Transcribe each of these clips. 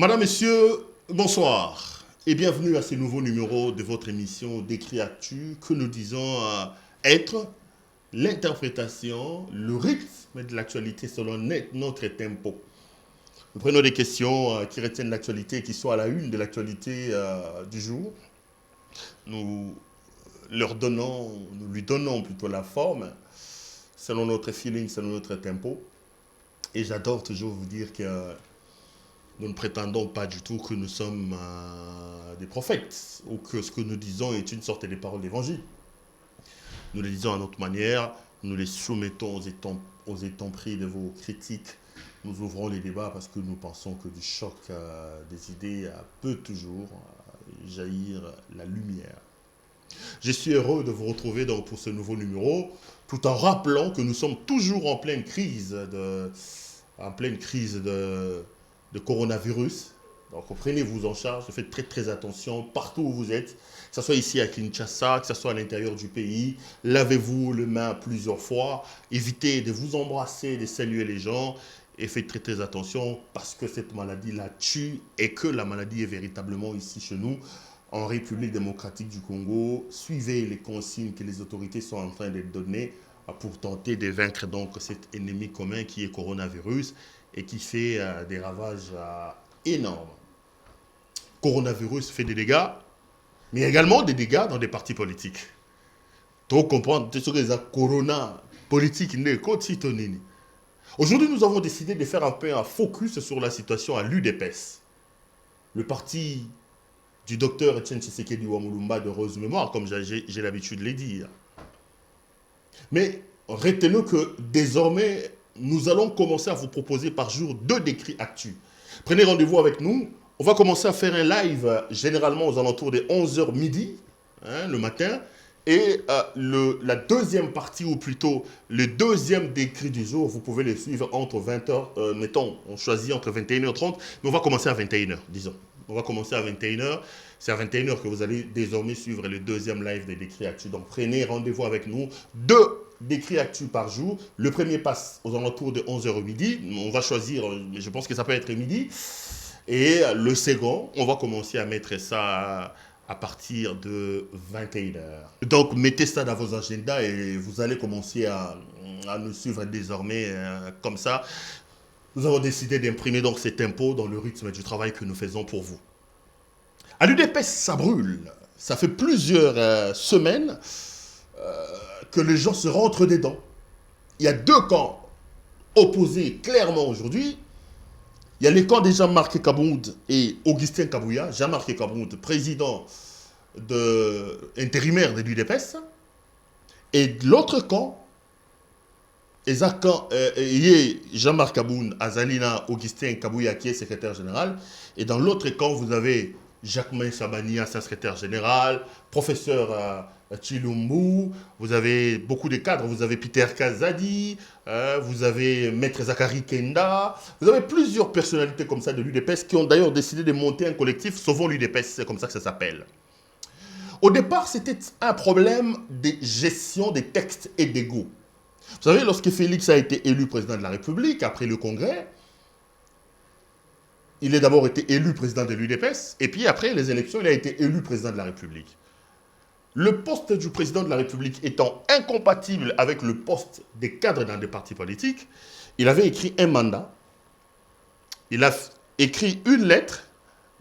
Madame, Messieurs, bonsoir et bienvenue à ce nouveau numéro de votre émission Décrit Actu que nous disons être l'interprétation, le rythme de l'actualité selon notre tempo. Nous prenons des questions qui retiennent l'actualité et qui sont à la une de l'actualité du jour. Nous lui donnons plutôt la forme selon notre feeling, selon notre tempo. Et j'adore toujours vous dire que nous ne prétendons pas du tout que nous sommes des prophètes ou que ce que nous disons est une sorte de parole d'évangile. Nous les disons à notre manière, nous les soumettons aux étamperies de vos critiques. Nous ouvrons les débats parce que nous pensons que du choc des idées peut toujours jaillir la lumière. Je suis heureux de vous retrouver donc pour ce nouveau numéro, tout en rappelant que nous sommes toujours en pleine crise de coronavirus. Donc prenez-vous en charge, faites très très attention partout où vous êtes, que ce soit ici à Kinshasa, que ce soit à l'intérieur du pays. Lavez-vous les mains plusieurs fois, évitez de vous embrasser, de saluer les gens et faites très très attention parce que cette maladie la tue et que la maladie est véritablement ici chez nous en République démocratique du Congo. Suivez les consignes que les autorités sont en train de donner pour tenter de vaincre donc cet ennemi commun qui est coronavirus et qui fait des ravages énormes. Coronavirus fait des dégâts, mais également des dégâts dans des partis politiques. Trop comprendre, c'est ce que les corona politique n'est qu'au-ci-tonini. Aujourd'hui, nous avons décidé de faire un peu un focus sur la situation à l'UDPS. Le parti du docteur Etienne Tshisekedi Wamulumba de heureuse mémoire, comme j'ai l'habitude de le dire. Mais retenez que désormais, nous allons commencer à vous proposer par jour 2 décrits actus. Prenez rendez-vous avec nous. On va commencer à faire un live généralement aux alentours de 11h midi, le matin. Et la deuxième partie, ou plutôt le deuxième décrit du jour, vous pouvez le suivre entre 20h, mettons, on choisit entre 21h30, mais on va commencer à 21h, disons. On va commencer à 21h. C'est à 21h que vous allez désormais suivre le deuxième live des décrits actus. Donc prenez rendez-vous avec nous. 2 décrits actus par jour. Le premier passe aux alentours de 11h midi. On va choisir, je pense que ça peut être midi. Et le second, on va commencer à mettre ça à partir de 21h. Donc mettez ça dans vos agendas et vous allez commencer à nous suivre désormais comme ça. Nous avons décidé d'imprimer donc ces tempos dans le rythme du travail que nous faisons pour vous. À l'UDPS, ça brûle. Ça fait plusieurs semaines que les gens se rentrent dedans. Il y a 2 camps opposés clairement aujourd'hui. Il y a les camps de Jean-Marc Kabound et Augustin Kabouya. Jean-Marc Kabound, président intérimaire de l'UDPS. Et l'autre camp, Jean-Marc Kabound, Azalina Augustin Kabouya qui est secrétaire général. Et dans l'autre camp, vous avez Jacquemin Sabania, secrétaire général, professeur Chilumbu, vous avez beaucoup de cadres, vous avez Peter Kazadi, vous avez Maître Zachary Kenda, vous avez plusieurs personnalités comme ça de l'UDPS qui ont d'ailleurs décidé de monter un collectif Sauvons l'UDPS, c'est comme ça que ça s'appelle. Au départ, c'était un problème de gestion des textes et d'ego. Vous savez, lorsque Félix a été élu président de la République, après le Congrès, il a d'abord été élu président de l'UDPS, et puis après les élections, il a été élu président de la République. Le poste du président de la République étant incompatible avec le poste des cadres dans des partis politiques, il avait écrit un mandat, il a écrit une lettre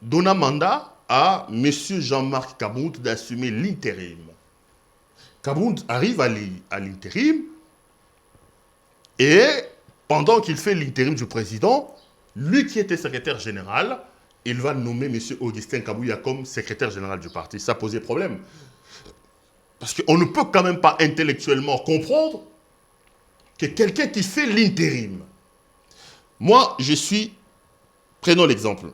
donnant mandat à M. Jean-Marc Kabound d'assumer l'intérim. Kabound arrive à l'intérim, et pendant qu'il fait l'intérim du président, lui qui était secrétaire général, il va nommer M. Augustin Kabouya comme secrétaire général du parti. Ça posait problème. Parce qu'on ne peut quand même pas intellectuellement comprendre que quelqu'un qui fait l'intérim. Moi, prenons l'exemple.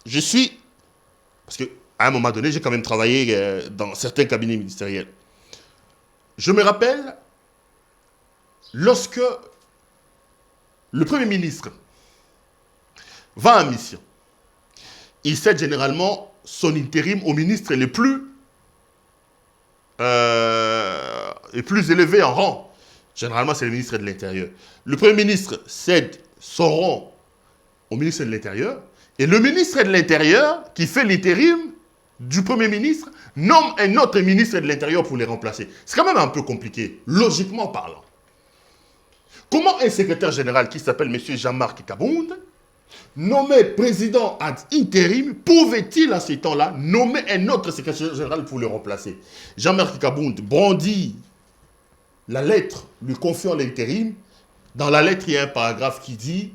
Parce qu'à un moment donné, j'ai quand même travaillé dans certains cabinets ministériels. Je me rappelle, lorsque le Premier ministre va en mission, il cède généralement son intérim au ministre les plus élevés en rang. Généralement, c'est le ministre de l'Intérieur. Le Premier ministre cède son rang au ministre de l'Intérieur Et le ministre de l'Intérieur, qui fait l'intérim du Premier ministre, nomme un autre ministre de l'Intérieur pour les remplacer. C'est quand même un peu compliqué, logiquement parlant. Comment un secrétaire général qui s'appelle M. Jean-Marc Kabound, nommé président ad intérim, pouvait-il à ce temps-là nommer un autre secrétaire général pour le remplacer? Jean-Marc Kabound brandit la lettre lui confiant l'intérim. Dans la lettre, il y a un paragraphe qui dit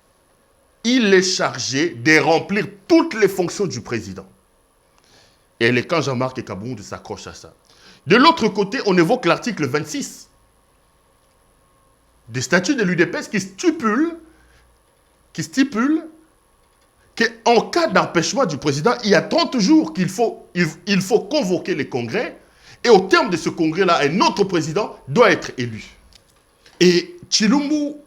« Il est chargé de remplir toutes les fonctions du président ». Et le camp Jean-Marc Kabound s'accroche à ça. De l'autre côté, on évoque l'article 26 des statuts de l'UDPS qui stipule qu'en cas d'empêchement du président, il y a 30 jours qu'il faut convoquer les congrès, et au terme de ce congrès-là, un autre président doit être élu. Et Tshilombo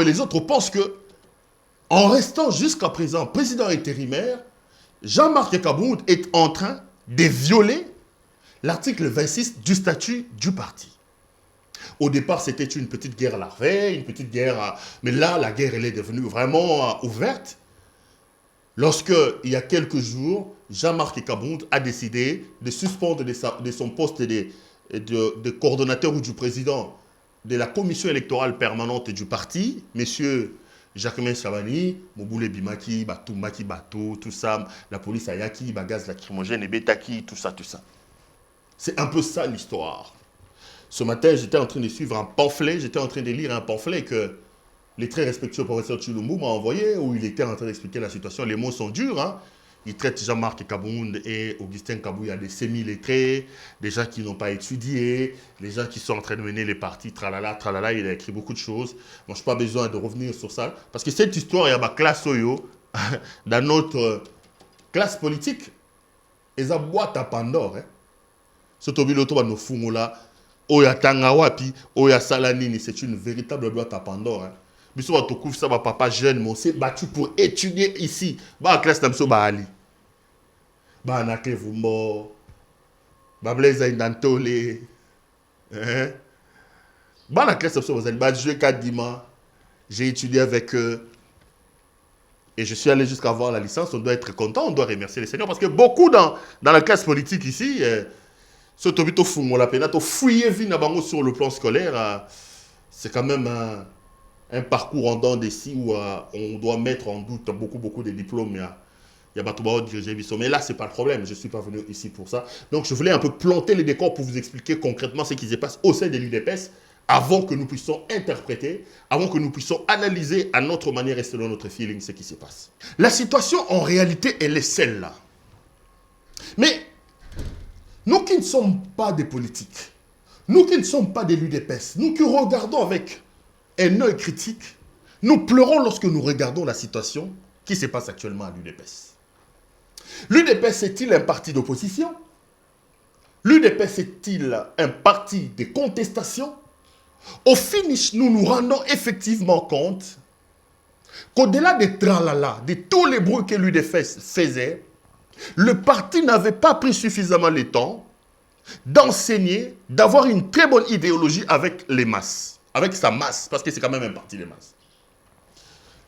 et les autres pensent que, en restant jusqu'à présent président intérimaire, Jean-Marc Kabound est en train de violer l'article 26 du statut du parti. Au départ, c'était une petite guerre larvaire, une petite guerre... Mais là, la guerre, elle est devenue vraiment ouverte. Lorsque, il y a quelques jours, Jean-Marc Kabound a décidé de suspendre de son poste de coordonnateur ou du président de la commission électorale permanente du parti, M. Jacquemin Chabani, Moboule Bimaki, Batou Maki Batou, tout ça, la police Ayaki, Bagaz lacrymogène et Betaki, tout ça, tout ça. C'est un peu ça l'histoire. Ce matin, j'étais en train de suivre un pamphlet, j'étais en train de lire un pamphlet que les très respectueux professeur Tshilombo m'a envoyé, où il était en train d'expliquer la situation. Les mots sont durs, hein. Il traite Jean-Marc Kabound et Augustin Kabouya des semi-lettrés, des gens qui n'ont pas étudié, les gens qui sont en train de mener les partis, tralala, tralala. Il a écrit beaucoup de choses. Moi, je n'ai pas besoin de revenir sur ça, parce que cette histoire, il y a ma classe Oyo, dans notre classe politique, et ça boîte à Pandore. Hein. Ce tobiloto va nous foutre là, Oya Tangawapi, Oya Salanini, c'est une véritable boîte à Pandore. Hein. Biso va tokouf ça va papa jeune, mais on s'est battu pour étudier ici. Bah classe namso ba ali. Bah nakle vumbo. Bah blaise indantole. Hein? Bah la classe namso ba ali. Bah joué 4 dimanches. J'ai étudié avec eux. Et je suis allé jusqu'à avoir la licence. On doit être content, on doit remercier les seigneurs. Parce que beaucoup dans la classe politique ici, ce tobito fumo la peine, fouiller vie nabango sur le plan scolaire, c'est quand même un parcours en dents d'ici où on doit mettre en doute beaucoup de diplômes. Il y a Batouba dirigé Bissot. Mais là, ce n'est pas le problème. Je ne suis pas venu ici pour ça. Donc, je voulais un peu planter les décors pour vous expliquer concrètement ce qui se passe au sein de l'UDPS avant que nous puissions interpréter, avant que nous puissions analyser à notre manière et selon notre feeling ce qui se passe. La situation, en réalité, elle est celle-là. Mais nous qui ne sommes pas des politiques, nous qui ne sommes pas de l'UDPS, nous qui regardons avec un œil critique, nous pleurons lorsque nous regardons la situation qui se passe actuellement à l'UDPS. L'UDPS est-il un parti d'opposition? L'UDPS est-il un parti de contestation? Au finish, nous nous rendons effectivement compte qu'au-delà des tralala, de tous les bruits que l'UDPS faisait, le parti n'avait pas pris suffisamment le temps d'enseigner, d'avoir une très bonne idéologie avec les masses. Avec sa masse, parce que c'est quand même un parti des masses.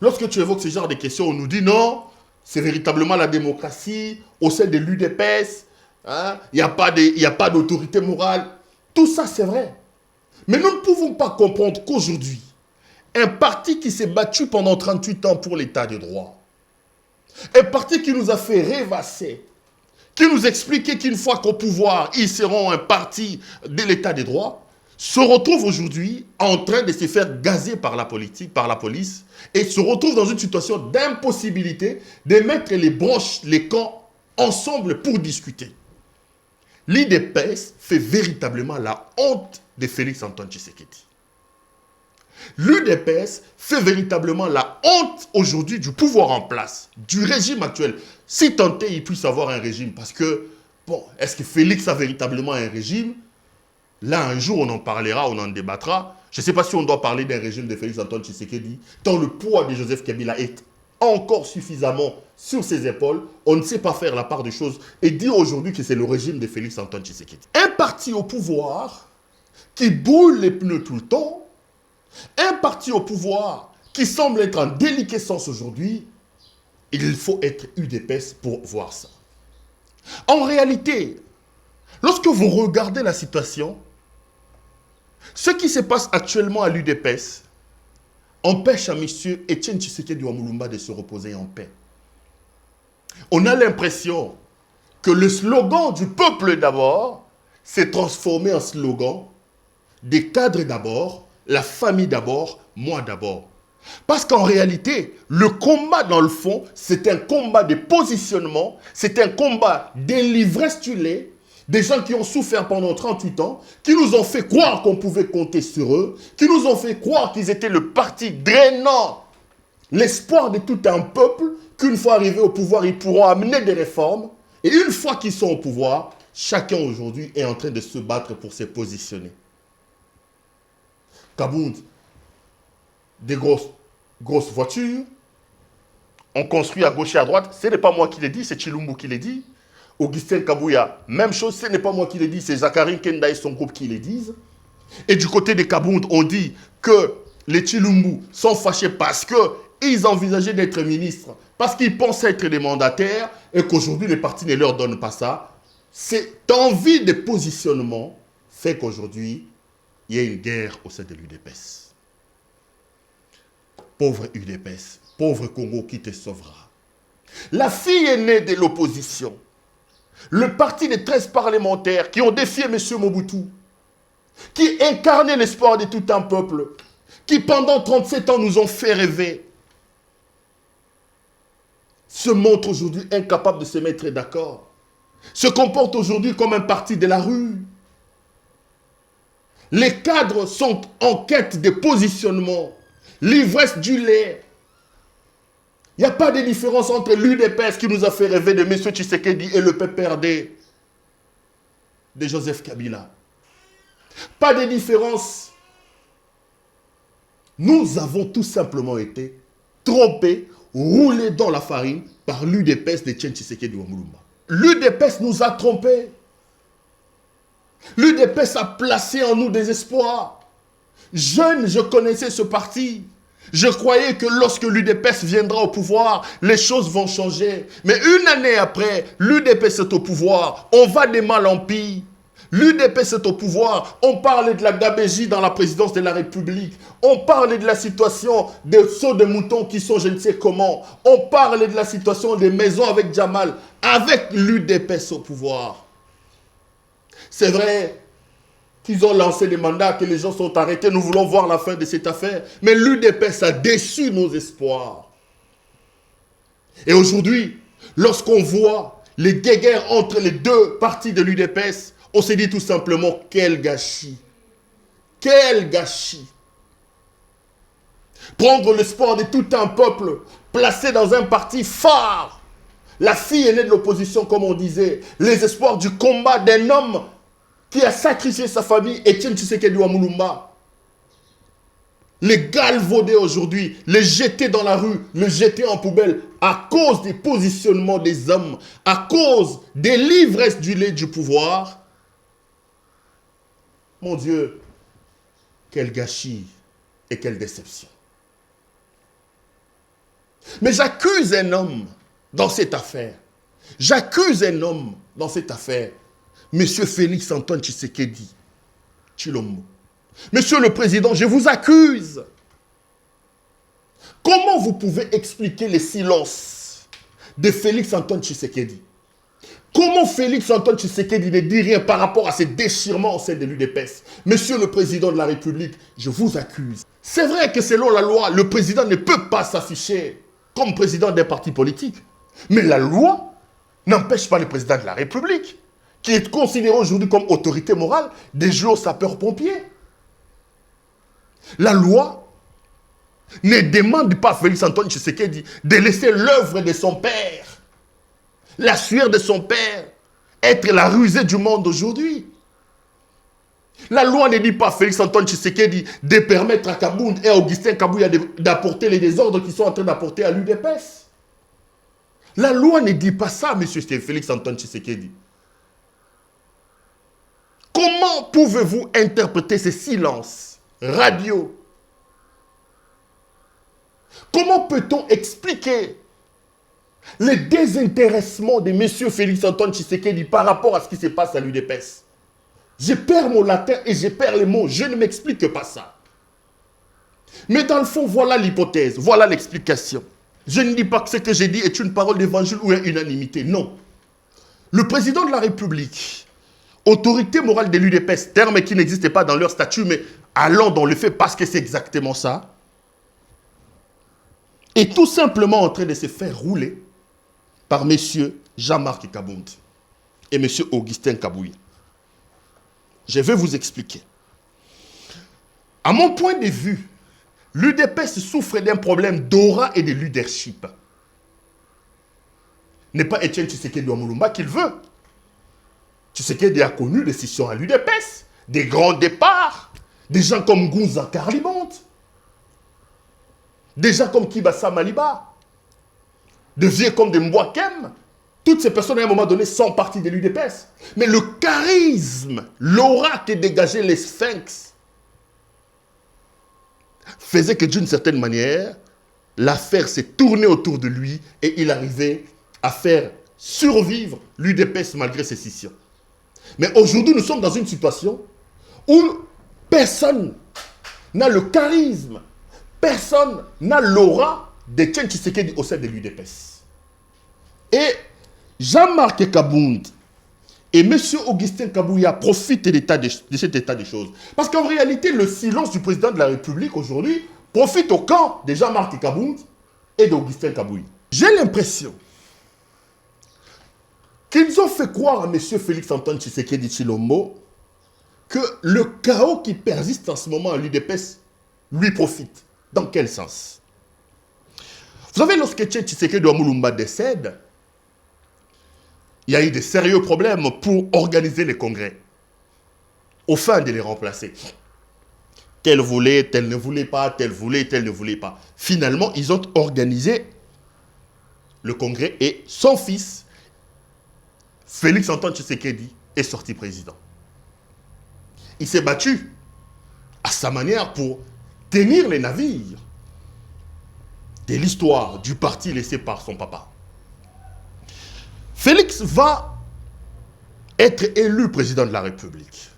Lorsque tu évoques ce genre de questions, on nous dit non, c'est véritablement la démocratie, au sein de l'UDPS, hein, il n'y a pas d'autorité morale. Tout ça, c'est vrai. Mais nous ne pouvons pas comprendre qu'aujourd'hui, un parti qui s'est battu pendant 38 ans pour l'état de droit, un parti qui nous a fait rêvasser, qui nous expliquait qu'une fois qu'au pouvoir, ils seront un parti de l'état de droit, se retrouve aujourd'hui en train de se faire gazer par la politique, par la police, et se retrouve dans une situation d'impossibilité de mettre les branches, les camps ensemble pour discuter. L'UDPS fait véritablement la honte de Félix-Antoine Tshisekedi. L'UDPS fait véritablement la honte aujourd'hui du pouvoir en place, du régime actuel. Si tant est, il puisse avoir un régime, parce que, bon, est-ce que Félix a véritablement un régime? Là, un jour, on en parlera, on en débattra. Je ne sais pas si on doit parler d'un régime de Félix-Antoine Tshisekedi, tant le poids de Joseph Kabila est encore suffisamment sur ses épaules. On ne sait pas faire la part des choses et dire aujourd'hui que c'est le régime de Félix-Antoine Tshisekedi. Un parti au pouvoir qui brûle les pneus tout le temps, un parti au pouvoir qui semble être en déliquescence aujourd'hui, il faut être UDPS pour voir ça. En réalité, lorsque vous regardez la situation, ce qui se passe actuellement à l'UDPS empêche à M. Etienne Tshisekedi Wamulumba de se reposer en paix. On a l'impression que le slogan du peuple d'abord s'est transformé en slogan des cadres d'abord, la famille d'abord, moi d'abord. Parce qu'en réalité, le combat dans le fond, c'est un combat de positionnement, c'est un combat des l'ivresse du lait, des gens qui ont souffert pendant 38 ans, qui nous ont fait croire qu'on pouvait compter sur eux, qui nous ont fait croire qu'ils étaient le parti drainant l'espoir de tout un peuple, qu'une fois arrivés au pouvoir, ils pourront amener des réformes. Et une fois qu'ils sont au pouvoir, chacun aujourd'hui est en train de se battre pour se positionner. Kabound, des grosses voitures, on construit à gauche et à droite. Ce n'est pas moi qui l'ai dit, c'est Chilumbu qui l'a dit. Augustin Kabouya, même chose, ce n'est pas moi qui l'ai dit, c'est Zachary Kenda et son groupe qui le disent. Et du côté des Kabound, on dit que les Chilumbu sont fâchés parce qu'ils envisageaient d'être ministres, parce qu'ils pensaient être des mandataires, et qu'aujourd'hui les partis ne leur donnent pas ça. Cette envie de positionnement fait qu'aujourd'hui, il y a une guerre au sein de l'UDPS. Pauvre UDPS, pauvre Congo qui te sauvera. La fille aînée de l'opposition, le parti des 13 parlementaires qui ont défié M. Mobutu, qui incarnait l'espoir de tout un peuple, qui pendant 37 ans nous ont fait rêver, se montre aujourd'hui incapable de se mettre d'accord, se comporte aujourd'hui comme un parti de la rue. Les cadres sont en quête de positionnement, l'ivresse du lait. Il n'y a pas de différence entre l'UDPS qui nous a fait rêver de M. Tshisekedi et le PPRD de Joseph Kabila. Pas de différence. Nous avons tout simplement été trompés, roulés dans la farine par l'UDPS de Etienne Tshisekedi Wamulumba. L'UDPS nous a trompés. L'UDPS a placé en nous des espoirs. Jeune, je connaissais ce parti. Je croyais que lorsque l'UDPS viendra au pouvoir, les choses vont changer. Mais une année après, l'UDPS est au pouvoir. On va de mal en pire. L'UDPS est au pouvoir. On parle de la gabégie dans la présidence de la République. On parle de la situation des sauts de moutons qui sont je ne sais comment. On parle de la situation des maisons avec Jamal. Avec l'UDPS au pouvoir. C'est vrai qu'ils ont lancé des mandats, que les gens sont arrêtés. Nous voulons voir la fin de cette affaire. Mais l'UDPS a déçu nos espoirs. Et aujourd'hui, lorsqu'on voit les guéguerres entre les deux partis de l'UDPS, on se dit tout simplement, quel gâchis. Quel gâchis. Prendre l'espoir de tout un peuple, placé dans un parti phare. La fille aînée de l'opposition, comme on disait. Les espoirs du combat d'un homme qui a sacrifié sa famille, Etienne Tshisekedi Wamulumba. Les galvauder aujourd'hui, les jeter dans la rue, les jeter en poubelle, à cause des positionnements des hommes, à cause des l'ivresse du lait du pouvoir. Mon Dieu, quel gâchis et quelle déception. Mais j'accuse un homme dans cette affaire. J'accuse un homme dans cette affaire. Monsieur Félix Antoine Tshisekedi Tshilombo. Monsieur le Président, je vous accuse. Comment vous pouvez expliquer les silences de Félix Antoine Tshisekedi? Comment Félix Antoine Tshisekedi ne dit rien par rapport à ces déchirements au sein de l'UDPS? Monsieur le Président de la République, je vous accuse. C'est vrai que selon la loi, le président ne peut pas s'afficher comme président d'un parti politique. Mais la loi n'empêche pas le président de la République, qui est considéré aujourd'hui comme autorité morale, de jouer aux sapeurs-pompiers. La loi ne demande pas à Félix Antoine Tshisekedi de laisser l'œuvre de son père, la sueur de son père, être la rusée du monde aujourd'hui. La loi ne dit pas à Félix Antoine Tshisekedi de permettre à Kabound et à Augustin Kabouya d'apporter les désordres qu'ils sont en train d'apporter à l'UDPS. La loi ne dit pas ça, monsieur Félix Antoine Tshisekedi. Comment pouvez-vous interpréter ces silences radio Comment peut-on expliquer le désintéressement de M. Félix-Antoine Tshisekedi par rapport à ce qui se passe à l'UDPS? Je perds mon latin et je perds les mots. Je ne m'explique pas ça. Mais dans le fond, voilà l'hypothèse, voilà l'explication. Je ne dis pas que ce que j'ai dit est une parole d'évangile ou une unanimité. Non. Le président de la République, autorité morale de l'UDPS, terme qui n'existait pas dans leur statut, mais allons dans le fait parce que c'est exactement ça, est tout simplement en train de se faire rouler par M. Jean-Marc Kabound et M. Augustin Kabouya. Je vais vous expliquer. À mon point de vue, l'UDPS souffre d'un problème d'aura et de leadership. N'est pas Etienne Tshisekedi Ouamouloumba qu'il veut. Tshisekedi a connu des scissions à l'UDPS, des grands départs, des gens comme Gounza Karlimonde, des gens comme Kibasa Maliba, des vieux comme des Mbwakem. Toutes ces personnes, à un moment donné, sont parties de l'UDPS. Mais le charisme, l'aura que dégageait les sphinx, faisait que d'une certaine manière, l'affaire s'est tournée autour de lui et il arrivait à faire survivre l'UDPS malgré ses scissions. Mais aujourd'hui, nous sommes dans une situation où personne n'a le charisme, personne n'a l'aura d'Etienne Tshisekedi au sein de l'UDPS. Et Jean-Marc Kabound et M. Augustin Kabouya profitent de cet état de choses. Parce qu'en réalité, le silence du président de la République aujourd'hui profite au camp de Jean-Marc Kabound et d'Augustin Kabouya. J'ai l'impression qu'ils ont fait croire à M. Félix-Antoine Tshisekedi Tshilombo que le chaos qui persiste en ce moment à l'UDPS lui profite. Dans quel sens? Vous savez, lorsque Tshisekedi Ouamouloumba décède, il y a eu de sérieux problèmes pour organiser les congrès, au fin de les remplacer. Tel voulait, tel ne voulait pas, tel voulait, tel ne voulait pas. Finalement, ils ont organisé le congrès et son fils, Félix-Antoine Tshisekedi, est sorti président. Il s'est battu à sa manière pour tenir les navires de l'histoire du parti laissé par son papa. Félix va être élu président de la République.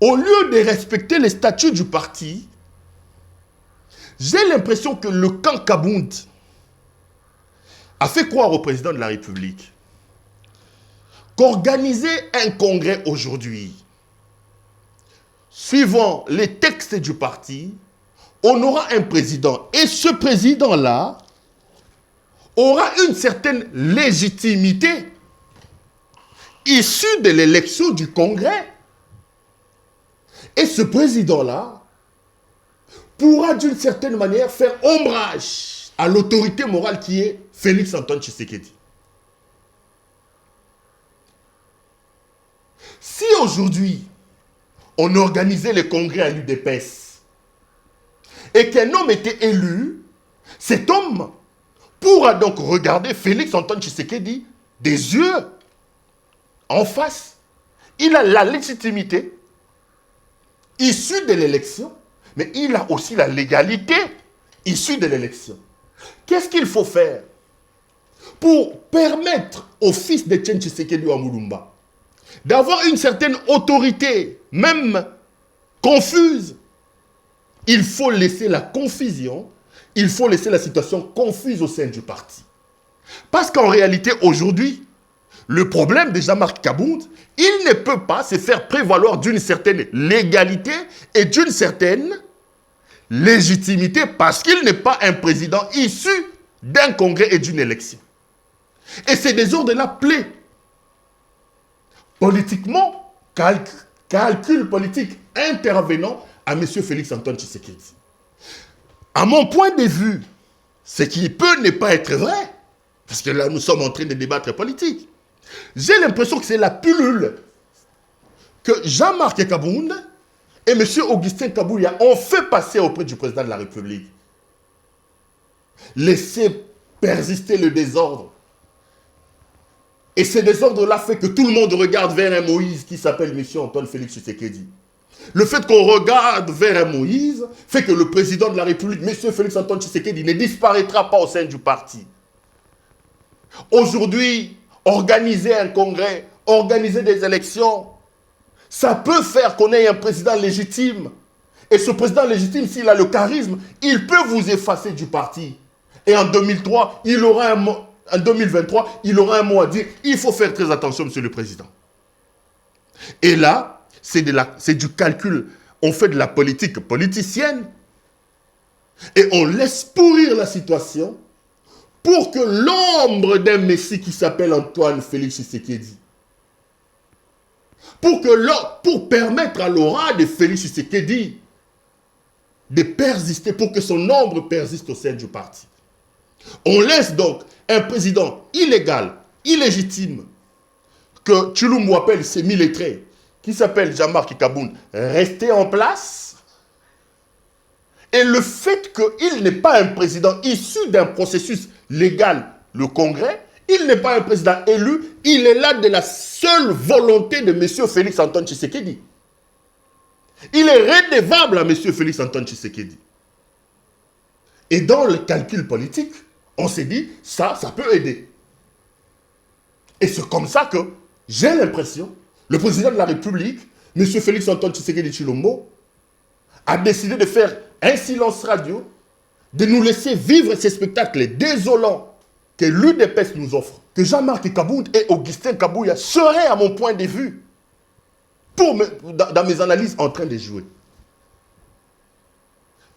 Au lieu de respecter les statuts du parti, j'ai l'impression que le camp Kabound a fait croire au président de la République qu'organiser un congrès aujourd'hui, suivant les textes du parti, on aura un président. Et ce président-là aura une certaine légitimité issue de l'élection du congrès. Et ce président-là pourra d'une certaine manière faire ombrage à l'autorité morale qui est Félix-Antoine Tshisekedi. Si aujourd'hui, on organisait les congrès à l'UDPS et qu'un homme était élu, cet homme pourra donc regarder Félix-Antoine Tshisekedi des yeux en face. Il a la légitimité issue de l'élection, mais il a aussi la légalité issue de l'élection. Qu'est-ce qu'il faut faire pour permettre au fils d'Etienne Tshisekedi Ouamouloumba d'avoir une certaine autorité, même confuse? Il faut laisser la confusion, il faut laisser la situation confuse au sein du parti. Parce qu'en réalité, aujourd'hui, le problème de Jean-Marc Kabound, il ne peut pas se faire prévaloir d'une certaine légalité et d'une certaine légitimité parce qu'il n'est pas un président issu d'un congrès et d'une élection. Et ces désordres-là plaît politiquement, calcul politique intervenant à M. Félix-Antoine Tshisekedi. À mon point de vue, ce qui peut ne pas être vrai, parce que là nous sommes en train de débattre politique, j'ai l'impression que c'est la pilule que Jean-Marc Kabound et M. Augustin Kabouya ont fait passer auprès du président de la République. Laisser persister le désordre. Et ce désordre-là fait que tout le monde regarde vers un Moïse qui s'appelle M. Antoine Félix Tshisekedi. Le fait qu'on regarde vers un Moïse fait que le président de la République, M. Félix-Antoine Tshisekedi, ne disparaîtra pas au sein du parti. Aujourd'hui, organiser un congrès, organiser des élections, ça peut faire qu'on ait un président légitime. Et ce président légitime, s'il a le charisme, il peut vous effacer du parti. Et en 2023, en 2023, il aura un mot à dire. Il faut faire très attention, monsieur le président. Et là, c'est du calcul. On fait de la politique politicienne et on laisse pourrir la situation pour que l'ombre d'un messie qui s'appelle Antoine Félix Tshisekedi, pour permettre à l'aura de Félix Tshisekedi de persister, pour que son ombre persiste au sein du parti. On laisse donc un président illégal, illégitime, que Tshilombo appelle semi-lettré, qui s'appelle Jean-Marc Kabound, rester en place. Et le fait qu'il n'est pas un président issu d'un processus légal, le Congrès, il n'est pas un président élu, il est là de la seule volonté de M. Félix-Antoine Tshisekedi. Il est redevable à M. Félix-Antoine Tshisekedi. Et dans le calcul politique, on s'est dit, ça peut aider. Et c'est comme ça que j'ai l'impression, le président de la République, M. Félix-Antoine Tshisekedi Tshilombo, a décidé de faire un silence radio, de nous laisser vivre ces spectacles désolants que l'UDPS nous offre, que Jean-Marc Kabound et Augustin Kabouya seraient, à mon point de vue, dans mes analyses, en train de jouer.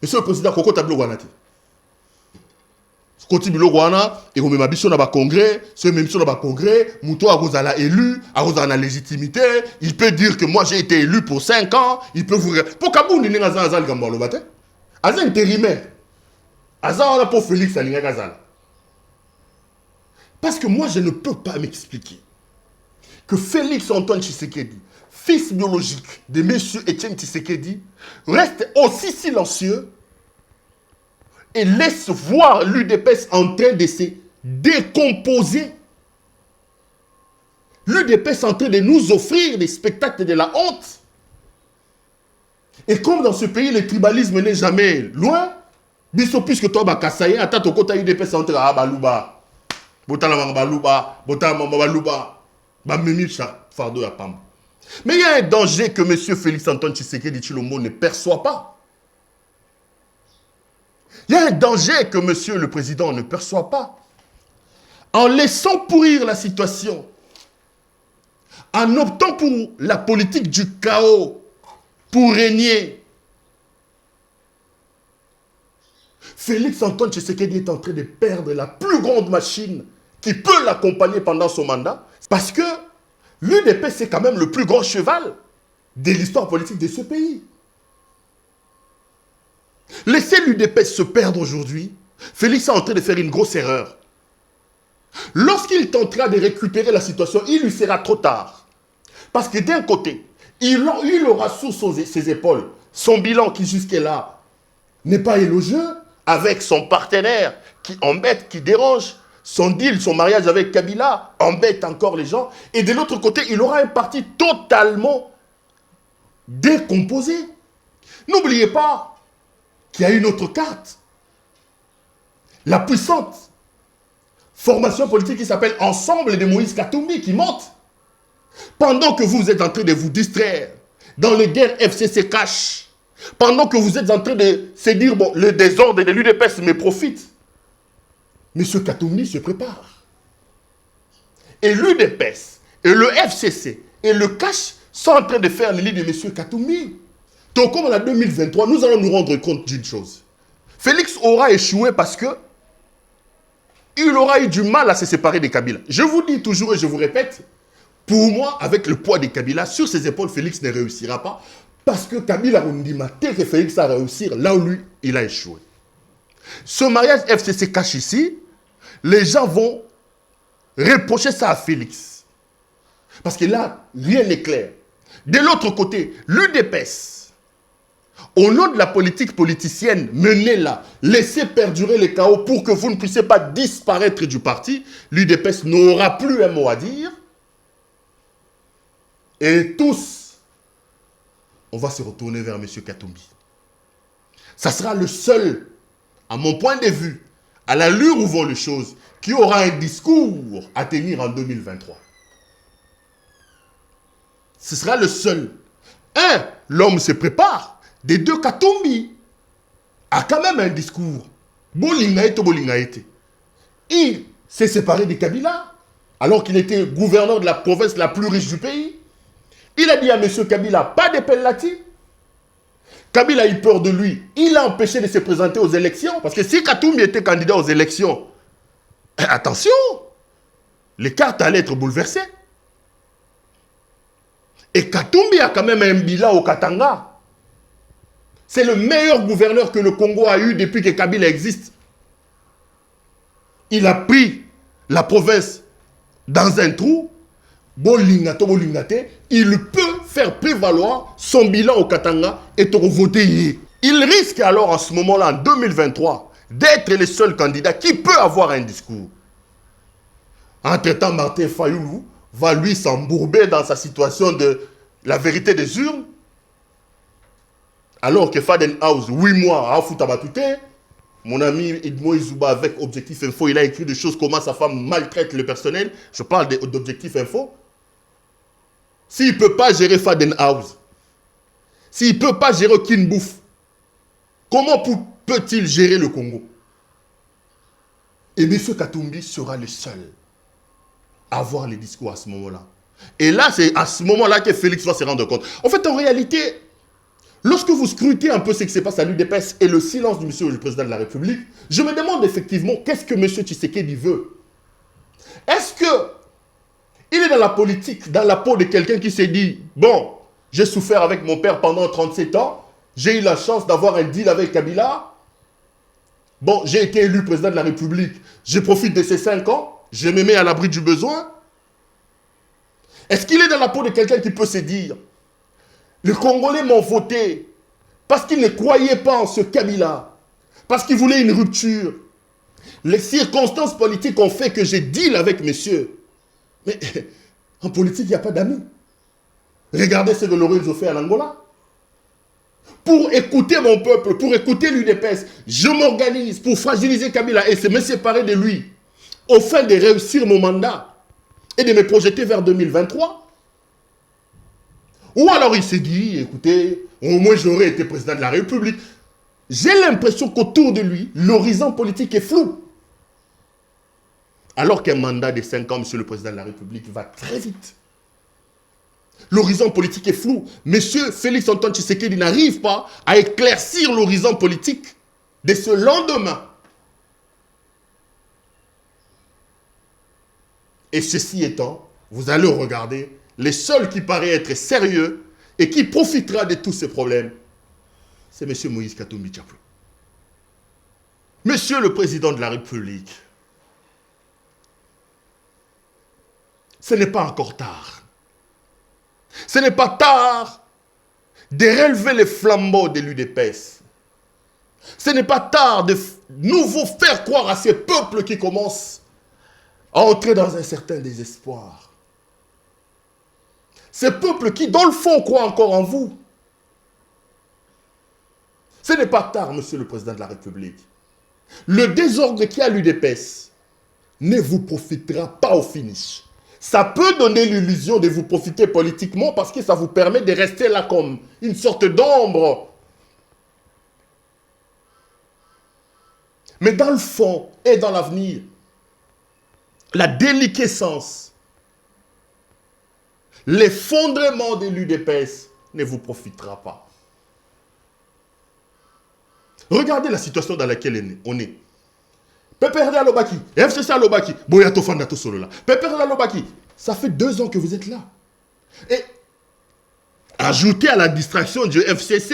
Monsieur le Président, Koko Tablo Wanati. Koti Bilo Wana, et on m'a biso na ba congrès, ce même sur na congrès, Mouto Arozala élu, Arozala légitimité, il peut dire que moi j'ai été élu pour 5 ans, il peut vous... Pour Kabound, il y a un gambalo bate. Aza intérimaire. Aza on a pour Félix Alinga Gazal. Parce que moi je ne peux pas m'expliquer que Félix Antoine Tshisekedi, fils biologique de M. Etienne Tshisekedi, reste aussi silencieux et laisse voir l'UDPS en train de se décomposer. L'UDPS en train de nous offrir des spectacles de la honte. Et comme dans ce pays, le tribalisme n'est jamais loin, biso puisque toi, Bakasaye, attends, ton côté UDPS en train de Balouba. Botala Balouba, Botala Balouba, Bamemicha, fardeau à Pam. Mais il y a un danger que M. Félix-Antoine Tshisekedi Tshilombo ne perçoit pas. Il y a un danger que M. le Président ne perçoit pas. En laissant pourrir la situation, en optant pour la politique du chaos, pour régner, Félix-Antoine Tshisekedi est en train de perdre la plus grande machine qui peut l'accompagner pendant son mandat, parce que l'UDP, c'est quand même le plus grand cheval de l'histoire politique de ce pays. Laisser l'UDP se perdre aujourd'hui, Félix est en train de faire une grosse erreur. Lorsqu'il tentera de récupérer la situation, il lui sera trop tard. Parce que d'un côté, il aura sous ses épaules son bilan qui jusque-là n'est pas élogieux, avec son partenaire qui embête, qui dérange, son deal, son mariage avec Kabila embête encore les gens. Et de l'autre côté, il aura un parti totalement décomposé. N'oubliez pas qu'il y a une autre carte. La puissante formation politique qui s'appelle Ensemble de Moïse Katumbi qui monte. Pendant que vous êtes en train de vous distraire dans les guerres FCC cash, pendant que vous êtes en train de se dire, bon, le désordre de l'UDPS me profite, M. Katumbi se prépare. Et l'UDPS, et le FCC, et le cash sont en train de faire le lit de M. Katumbi. Donc, comme en 2023, nous allons nous rendre compte d'une chose. Félix aura échoué parce que il aura eu du mal à se séparer des Kabila. Je vous dis toujours et je vous répète, pour moi, avec le poids des Kabila, sur ses épaules, Félix ne réussira pas parce que Kabila Rundima, dès que Félix a réussir, là où lui, il a échoué. Ce mariage FCC cache ici, les gens vont reprocher ça à Félix. Parce que là, rien n'est clair. De l'autre côté, l'UDPS, au nom de la politique politicienne menée là, laissez perdurer le chaos pour que vous ne puissiez pas disparaître du parti, l'UDPS n'aura plus un mot à dire. Et tous on va se retourner vers M. Katumbi. Ça sera le seul, à mon point de vue, à l'allure où vont les choses, qui aura un discours à tenir en 2023. Ce sera le seul. L'homme se prépare. Des deux, Katumbi a quand même un discours. Il s'est séparé de Kabila, alors qu'il était gouverneur de la province la plus riche du pays. Il a dit à M. Kabila, pas de Pellati. Kabila a eu peur de lui. Il a empêché de se présenter aux élections. Parce que si Katumbi était candidat aux élections, attention, les cartes allaient être bouleversées. Et Katumbi a quand même un bilan au Katanga. C'est le meilleur gouverneur que le Congo a eu depuis que Kabila existe. Il a pris la province dans un trou. Il peut faire prévaloir son bilan au Katanga et te voter. Il risque alors en ce moment-là, en 2023, d'être le seul candidat qui peut avoir un discours. Entre-temps, Martin Fayoulou va lui s'embourber dans sa situation de la vérité des urnes. Alors que Faden House, 8 mois à Foutabatouté, mon ami Edmond Izouba avec Objectif Info, il a écrit des choses comment sa femme maltraite le personnel. Je parle d'Objectif Info. S'il ne peut pas gérer Faden House, s'il ne peut pas gérer Kinbouf, comment peut-il gérer le Congo? Et M. Katumbi sera le seul à avoir les discours à ce moment-là. Et là, c'est à ce moment-là que Félix va se rendre compte. En fait, en réalité, lorsque vous scrutez un peu ce qui se passe à l'UDPS et le silence du monsieur le président de la République, je me demande effectivement qu'est-ce que M. Tshisekedi veut. Est-ce que il est dans la politique, dans la peau de quelqu'un qui s'est dit, bon, j'ai souffert avec mon père pendant 37 ans, j'ai eu la chance d'avoir un deal avec Kabila, bon, j'ai été élu président de la République, je profite de ces 5 ans, je me mets à l'abri du besoin. Est-ce qu'il est dans la peau de quelqu'un qui peut se dire, les Congolais m'ont voté parce qu'ils ne croyaient pas en ce Kabila, parce qu'ils voulaient une rupture. Les circonstances politiques ont fait que j'ai deal avec monsieur. Mais en politique, il n'y a pas d'amis. Regardez ce que Lorenzo fait en Angola. Pour écouter mon peuple, pour écouter l'UDPS, je m'organise pour fragiliser Kabila et me séparer de lui, au fin de réussir mon mandat et de me projeter vers 2023. Ou alors il s'est dit, écoutez, au moins j'aurais été président de la République. J'ai l'impression qu'autour de lui, l'horizon politique est flou. Alors qu'un mandat de 5 ans, monsieur le président de la République, va très vite. L'horizon politique est flou. Monsieur Félix Antoine Tshisekedi n'arrive pas à éclaircir l'horizon politique de ce lendemain. Et ceci étant, vous allez regarder, le seul qui paraît être sérieux et qui profitera de tous ces problèmes, c'est M. Moïse Katumbi Diaplou. Monsieur le président de la République, ce n'est pas encore tard. Ce n'est pas tard de relever les flambeaux de l'UDPS. Ce n'est pas tard de nouveau faire croire à ces peuples qui commencent à entrer dans un certain désespoir. Ces peuples qui, dans le fond, croient encore en vous. Ce n'est pas tard, monsieur le président de la République. Le désordre qu'il y a à l'UDPS ne vous profitera pas au finish. Ça peut donner l'illusion de vous profiter politiquement parce que ça vous permet de rester là comme une sorte d'ombre. Mais dans le fond et dans l'avenir, la déliquescence, l'effondrement de l'UDPS ne vous profitera pas. Regardez la situation dans laquelle on est. Peperde Alobaki, FCC Alobaki, Boyato Fandato Solola. Peperde Alobaki, ça fait 2 ans que vous êtes là. Et ajoutez à la distraction du FCC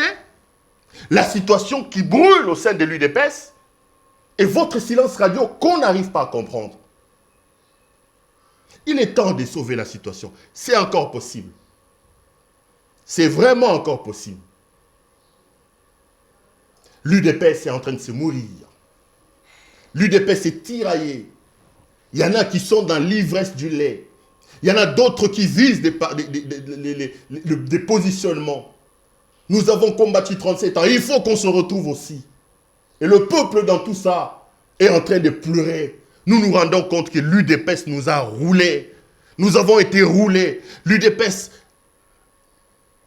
la situation qui brûle au sein de l'UDPS et votre silence radio qu'on n'arrive pas à comprendre. Il est temps de sauver la situation. C'est encore possible. C'est vraiment encore possible. L'UDPS est en train de se mourir. L'UDPS est tiraillé. Il y en a qui sont dans l'ivresse du lait. Il y en a d'autres qui visent des positionnements. Nous avons combattu 37 ans. Il faut qu'on se retrouve aussi. Et le peuple dans tout ça est en train de pleurer. Nous nous rendons compte que l'UDPS nous a roulés. Nous avons été roulés. L'UDPS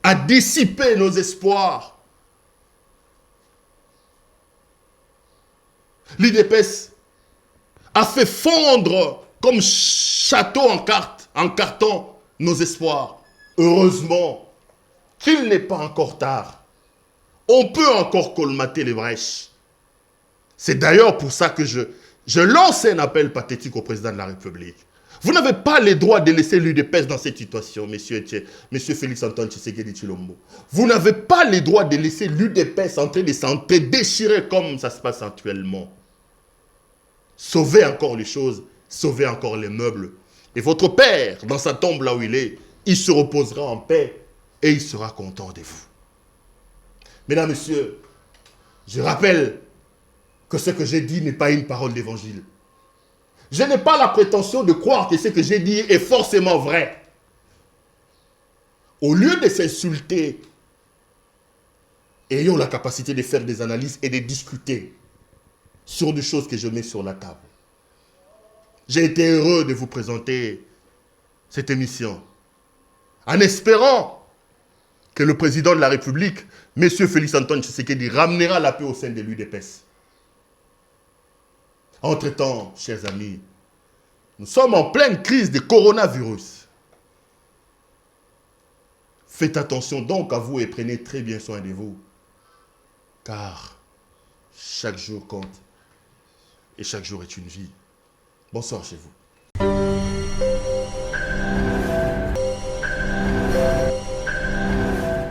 a dissipé nos espoirs. L'UDPS a fait fondre comme château en carton nos espoirs. Heureusement qu'il n'est pas encore tard. On peut encore colmater les brèches. C'est d'ailleurs pour ça que je lance un appel pathétique au président de la République. Vous n'avez pas le droit de laisser l'UDPS dans cette situation, monsieur Félix-Antoine Tshisekedi Tshilombo. Vous n'avez pas le droit de laisser l'UDPS en train de s'entre-déchirer comme ça se passe actuellement. Sauvez encore les choses, sauvez encore les meubles. Et votre père, dans sa tombe là où il se reposera en paix et il sera content de vous. Mesdames, messieurs, je rappelle que ce que j'ai dit n'est pas une parole d'évangile. Je n'ai pas la prétention de croire que ce que j'ai dit est forcément vrai. Au lieu de s'insulter, ayons la capacité de faire des analyses et de discuter sur des choses que je mets sur la table. J'ai été heureux de vous présenter cette émission en espérant que le président de la République, M. Félix-Antoine Tshisekedi, ramènera la paix au sein de l'UDPS. Entre-temps, chers amis, nous sommes en pleine crise de coronavirus. Faites attention donc à vous et prenez très bien soin de vous. Car chaque jour compte et chaque jour est une vie. Bonsoir chez vous.